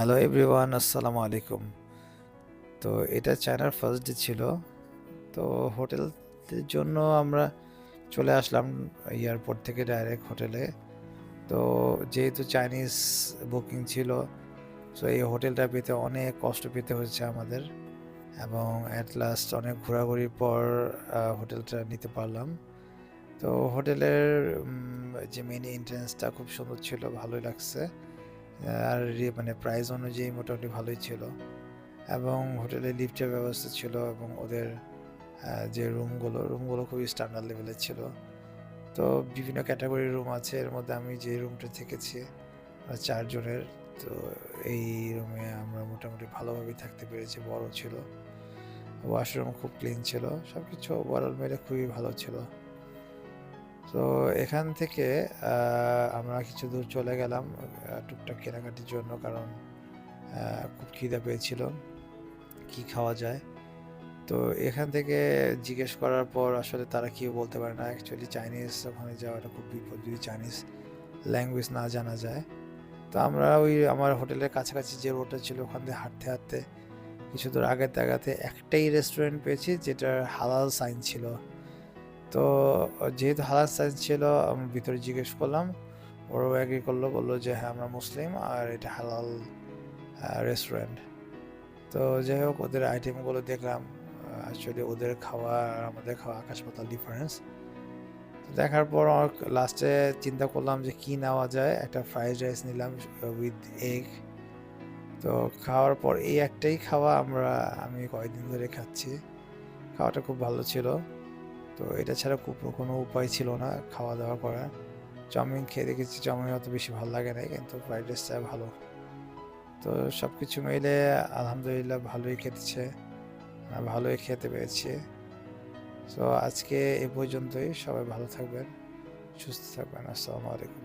Hello everyone, আসসালামু আলাইকুম। তো এটা চায়নার ফার্স্ট ডে ছিল। তো হোটেলের জন্য আমরা চলে আসলাম এয়ারপোর্ট থেকে ডাইরেক্ট হোটেলে। তো যেহেতু চাইনিজ বুকিং ছিল, সো এই হোটেলটা পেতে অনেক কষ্ট পেতে হয়েছে আমাদের, এবং অ্যাট লাস্ট অনেক ঘোরাঘুরির পর হোটেলটা নিতে পারলাম। তো হোটেলের যে মেইন এন্ট্রান্সটা খুব সুন্দর ছিল, ভালোই লাগছে। আর মানে প্রাইস অনুযায়ী মোটামুটি ভালোই ছিল, এবং হোটেলে লিফটের ব্যবস্থা ছিল, এবং ওদের যে রুমগুলো খুবই স্ট্যান্ডার্ড লেভেলের ছিল। তো বিভিন্ন ক্যাটাগরির রুম আছে, এর মধ্যে আমি যে রুমটা থেকেছি 4 জনের। তো এই রুমে আমরা মোটামুটি ভালোভাবেই থাকতে পেরেছি, বড় ছিল, ওয়াশরুম খুব ক্লিন ছিল, সব কিছু ওভারঅল মিলে খুবই ভালো ছিল। তো এখান থেকে আমরা কিছু দূর চলে গেলাম টুকটাক কেনাকাটির জন্য, কারণ খুব খিদে পেয়েছিল, কি খাওয়া যায়। তো এখান থেকে জিজ্ঞেস করার পর আসলে তারা কেউ বলতে পারে না, অ্যাকচুয়ালি চাইনিজ ওখানে যাওয়াটা খুব বিপদ যদি চাইনিজ ল্যাঙ্গুয়েজ না জানা যায়। তো আমরা ওই আমার হোটেলের কাছাকাছি যে রোডটা ছিল ওখান দিয়ে হাঁটতে হাঁটতে কিছু দূর আগাতে আগাতে একটাই রেস্টুরেন্ট পেয়েছি যেটার হালাল সাইন ছিল। তো যেহেতু হালাল সাইন ছিল, আমি ভিতরে জিজ্ঞেস করলাম, ওরাও অ্যাগ্রি করলো, বললো যে হ্যাঁ আমরা মুসলিম আর এটা হালাল রেস্টুরেন্ট। তো যাই হোক, ওদের আইটেমগুলো দেখলাম, অ্যাকচুয়ালি ওদের খাওয়া আর আমাদের খাওয়া আকাশ পাতাল ডিফারেন্স। তো দেখার পর লাস্টে চিন্তা করলাম যে কি নেওয়া যায়, একটা ফ্রাইড রাইস নিলাম উইথ এগ। তো খাওয়ার পর এই একটাই খাওয়া আমি কয়েকদিন ধরে খাচ্ছি, খাওয়াটা খুব ভালো ছিল। তো এটা ছাড়া খুব কোনো উপায় ছিল না খাওয়া দাওয়া করার। চাউমিন খেয়ে দেখেছি, চাউমিন অত বেশি ভালো লাগে না, কিন্তু ফ্রাইড রাইসটা ভালো। তো সব কিছু মিলে আলহামদুলিল্লাহ ভালোই খেতেছে, ভালোই খেতে পেরেছি। সো আজকে এ পর্যন্তই, সবাই ভালো থাকবেন, সুস্থ থাকবেন। আসসালামু আলাইকুম।